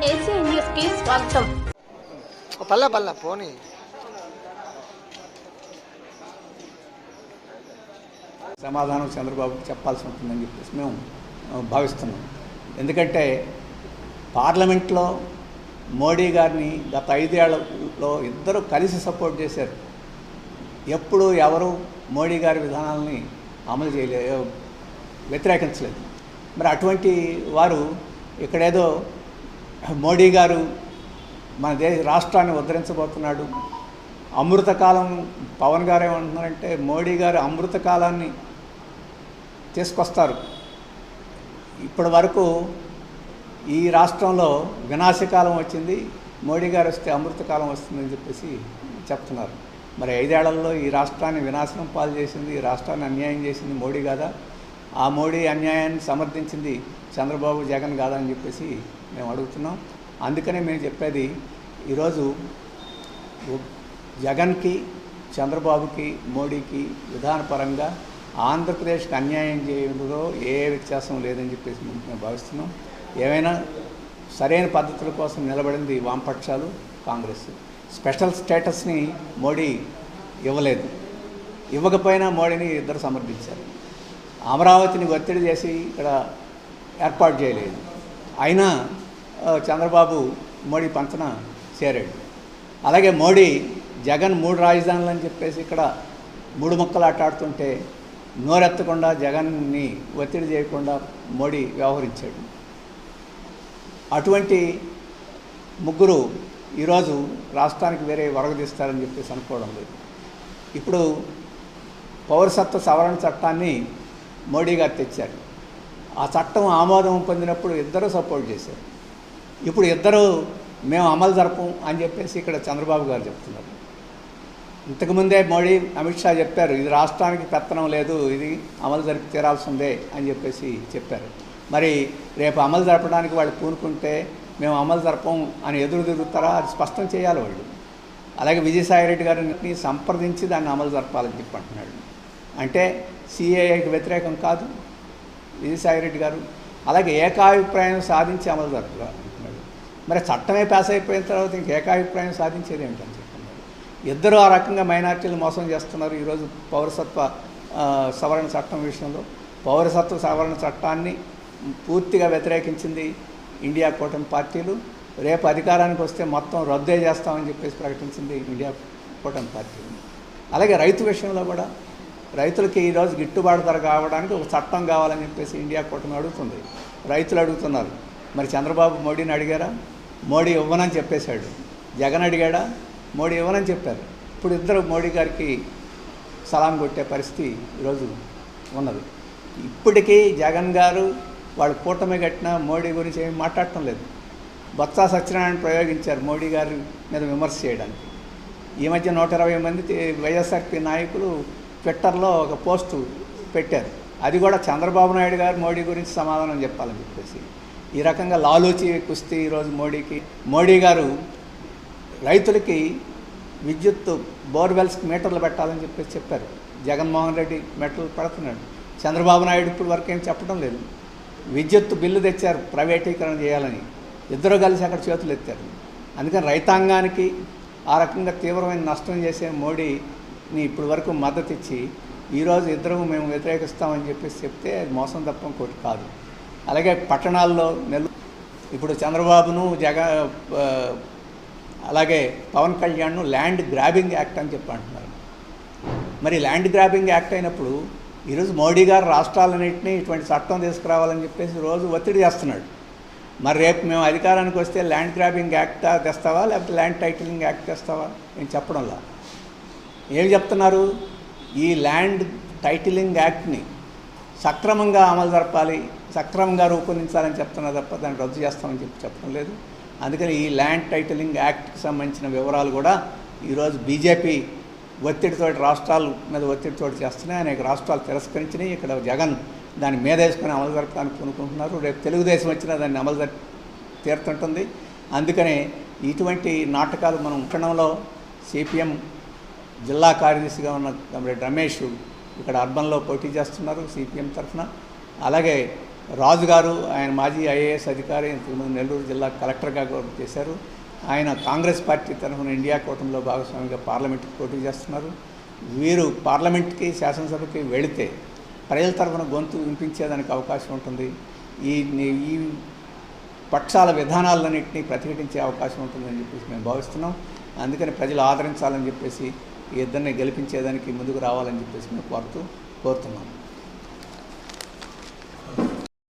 ACN news కి స్వాగతం. పల్ల పోనీ సమాధానం చంద్రబాబుకి చెప్పాల్సి ఉంటుందని చెప్పేసి మేము భావిస్తున్నాం. ఎందుకంటే పార్లమెంట్లో మోడీ గారిని గత 5 ఏళ్లలో ఇద్దరు కలిసి సపోర్ట్ చేశారు. ఎప్పుడు ఎవరు మోడీ గారి విధానాలని అమలు వ్యతిరేకించలేదు. మరి అటువంటి వారు ఇక్కడేదో మోడీ గారు మన రాష్ట్రాన్ని ఉద్ధరించబోతున్నాడు, అమృతకాలం, పవన్ గారు ఏమంటున్నారంటే మోడీ గారు అమృతకాలాన్ని తీసుకొస్తారు. ఇప్పటి వరకు ఈ రాష్ట్రంలో వినాశకాలం వచ్చింది, మోడీ గారు వస్తే అమృతకాలం వస్తుందని చెప్పేసి చెప్తున్నారు. మరి 5 ఏళ్లలో ఈ రాష్ట్రాన్ని వినాశనం పాలు చేసింది, ఈ రాష్ట్రాన్ని అన్యాయం చేసింది మోడీ కాదా? ఆ మోడీ అన్యాయాన్ని సమర్థించింది చంద్రబాబు, జగన్ కాదా అని చెప్పేసి మేము అడుగుతున్నాం. అందుకనే మేము చెప్పేది, ఈరోజు జగన్కి, చంద్రబాబుకి, మోడీకి విధానపరంగా ఆంధ్రప్రదేశ్కి అన్యాయం చేయడంలో ఏ వ్యత్యాసం లేదని చెప్పేసి మేము భావిస్తున్నాం. ఏమైనా సరైన పద్ధతుల కోసం నిలబడింది వామపక్షాలు, కాంగ్రెస్. స్పెషల్ స్టేటస్ని మోడీ ఇవ్వలేదు, ఇవ్వకపోయినా మోడీని ఇద్దరు సమర్థించారు. అమరావతిని ఒత్తిడి చేసి ఇక్కడ ఏర్పాటు చేయలేదు, అయినా చంద్రబాబు మోడీ పంచన చేరాడు. అలాగే మోడీ జగన్ 3 రాజధానులు అని చెప్పేసి ఇక్కడ 3 ముక్కలు ఆటాడుతుంటే నోరెత్తకుండా జగన్ని ఒత్తిడి చేయకుండా మోడీ వ్యవహరించాడు. అటువంటి ముగ్గురు ఈరోజు రాష్ట్రానికి వేరే వరగదీస్తారని చెప్పేసి అనుకోవడం లేదు. ఇప్పుడు పౌరసత్వ సవరణ చట్టాన్ని మోడీ గారు తెచ్చారు. ఆ చట్టం ఆమోదం పొందినప్పుడు ఇద్దరు సపోర్ట్ చేశారు. ఇప్పుడు ఇద్దరు మేము అమలు జరపం అని చెప్పేసి ఇక్కడ చంద్రబాబు గారు చెప్తున్నారు. ఇంతకుముందే మోడీ, అమిత్ షా చెప్పారు, ఇది రాష్ట్రానికి పెత్తనం లేదు, ఇది అమలు జరిపి తీరాల్సిందే అని చెప్పేసి చెప్పారు. మరి రేపు అమలు జరపడానికి వాళ్ళు పూనుకుంటే మేము అమలు జరపం అని ఎదురు తిరుగుతారా? అది స్పష్టం చేయాలి వాళ్ళు. అలాగే విజయసాయిరెడ్డి గారిని సంప్రదించి దాన్ని అమలు జరపాలని చెప్పి అంటున్నాడు. అంటే సిఏఏకి వ్యతిరేకం కాదు విజయసాయిరెడ్డి గారు. అలాగే ఏకాభిప్రాయం సాధించి అమలు జరపాలంటున్నాడు. మరి చట్టమే పాస్ అయిపోయిన తర్వాత ఇంక ఏకాభిప్రాయం సాధించేది ఏంటని చెప్తున్నారు. ఇద్దరు ఆ రకంగా మైనార్టీలు మోసం చేస్తున్నారు. ఈరోజు పౌరసత్వ సవరణ చట్టం విషయంలో పౌరసత్వ సవరణ చట్టాన్ని పూర్తిగా వ్యతిరేకించింది ఇండియా కూటమి పార్టీలు. రేపు అధికారానికి వస్తే మొత్తం రద్దే చేస్తామని చెప్పేసి ప్రకటించింది ఇండియా కూటమి పార్టీలు. అలాగే రైతు విషయంలో కూడా రైతులకి ఈరోజు గిట్టుబాటు ధర కావడానికి ఒక చట్టం కావాలని చెప్పేసి ఇండియా కూటమి అడుగుతుంది, రైతులు అడుగుతున్నారు. మరి చంద్రబాబు మోడీని అడిగారా? మోడీ ఇవ్వనని చెప్పేశాడు. జగన్ అడిగాడా? మోడీ ఇవ్వనని చెప్పారు. ఇప్పుడు ఇద్దరు మోడీ గారికి సలాం కొట్టే పరిస్థితి ఈరోజు ఉన్నది. ఇప్పటికీ జగన్ గారు వాళ్ళు కూటమి కట్టిన మోడీ గురించి ఏమి మాట్లాడటం లేదు. బొత్స సత్యనారాయణ ప్రయోగించారు మోడీ గారి మీద విమర్శ చేయడానికి. ఈ మధ్య 120 మంది వైఎస్ఆర్పీ నాయకులు ట్విట్టర్లో ఒక పోస్టు పెట్టారు. అది కూడా చంద్రబాబు నాయుడు గారు మోడీ గురించి సమాధానం చెప్పాలని చెప్పేసి. ఈ రకంగా లాలూచి కుస్తీ ఈరోజు మోడీకి. మోడీ గారు రైతులకి విద్యుత్ బోర్వెల్స్కి మీటర్లు పెట్టాలని చెప్పేసి చెప్పారు. జగన్మోహన్ రెడ్డి మీటర్లు పెడుతున్నాడు. చంద్రబాబు నాయుడు ఇప్పుడు వరకు ఏం చెప్పడం లేదు. విద్యుత్ బిల్లు తెచ్చారు ప్రైవేటీకరణ చేయాలని, ఇద్దరు కలిసి అక్కడ చేతులు ఎత్తారు. అందుకని రైతాంగానికి ఆ రకంగా తీవ్రమైన నష్టం చేసే మోడీని ఇప్పటి వరకు మద్దతు ఇచ్చి ఈరోజు ఇద్దరు మేము వ్యతిరేకిస్తామని చెప్పేసి చెప్తే అది మోసం తప్ప ఇంకోటి కాదు. అలాగే పట్టణాల్లో ఇప్పుడు చంద్రబాబును అలాగే పవన్ కళ్యాణ్ను ల్యాండ్ గ్రాబింగ్ యాక్ట్ అని చెప్పి అంటున్నారు. మరి ల్యాండ్ గ్రాబింగ్ యాక్ట్ అయినప్పుడు ఈరోజు మోడీ గారు రాష్ట్రాలన్నింటినీ ఇటువంటి చట్టం తీసుకురావాలని చెప్పేసి రోజు ఒత్తిడి చేస్తున్నాడు. మరి రేపు మేము అధికారానికి వస్తే ల్యాండ్ గ్రాబింగ్ యాక్ట్ తెస్తావా లేకపోతే ల్యాండ్ టైటిలింగ్ యాక్ట్ తెస్తావా నేను చెప్పడంలా. ఏం చెప్తున్నారు? ఈ ల్యాండ్ టైటిలింగ్ యాక్ట్ని సక్రమంగా అమలు జరపాలి, సక్రమంగా రూపొందించాలని చెప్తున్నా తప్ప దాన్ని రద్దు చేస్తామని చెప్పడం లేదు. అందుకని ఈ ల్యాండ్ టైటిలింగ్ యాక్ట్కి సంబంధించిన వివరాలు కూడా ఈరోజు బీజేపీ ఒత్తిడితోటి రాష్ట్రాల మీద ఒత్తిడితోటి చేస్తున్నాయి. అనేక రాష్ట్రాలు తిరస్కరించినాయి. ఇక్కడ జగన్ దాన్ని మీద వేసుకొని అమలు జరపడానికి కొనుక్కుంటున్నారు. రేపు తెలుగుదేశం వచ్చినా దాన్ని అమలు తీరుతుంటుంది. అందుకనే ఇటువంటి నాటకాలు మనం క్షణంలో సిపిఎం జిల్లా కార్యదర్శిగా ఉన్న కమరేడ్ రమేష్ ఇక్కడ అర్బన్లో పోటీ చేస్తున్నారు సిపిఎం తరఫున. అలాగే రాజు గారు ఆయన మాజీ ఐఏఎస్ అధికారి, ఇంతకుముందు నెల్లూరు జిల్లా కలెక్టర్గా కూడా చేశారు. ఆయన కాంగ్రెస్ పార్టీ తరఫున ఇండియా కూటమిలో భాగస్వామిగా పార్లమెంట్కి పోటీ చేస్తున్నారు. వీరు పార్లమెంట్కి శాసనసభకి వెళితే ప్రజల తరఫున గొంతు వినిపించేదానికి అవకాశం ఉంటుంది. ఈ పక్షాల విధానాలన్నింటినీ ప్రతిఘటించే అవకాశం ఉంటుందని చెప్పేసి మేము భావిస్తున్నాం. అందుకని ప్రజలు ఆదరించాలని చెప్పేసి ఈ ఇద్దరిని గెలిపించేదానికి ముందుకు రావాలని చెప్పేసి మేము కోరుతున్నాం.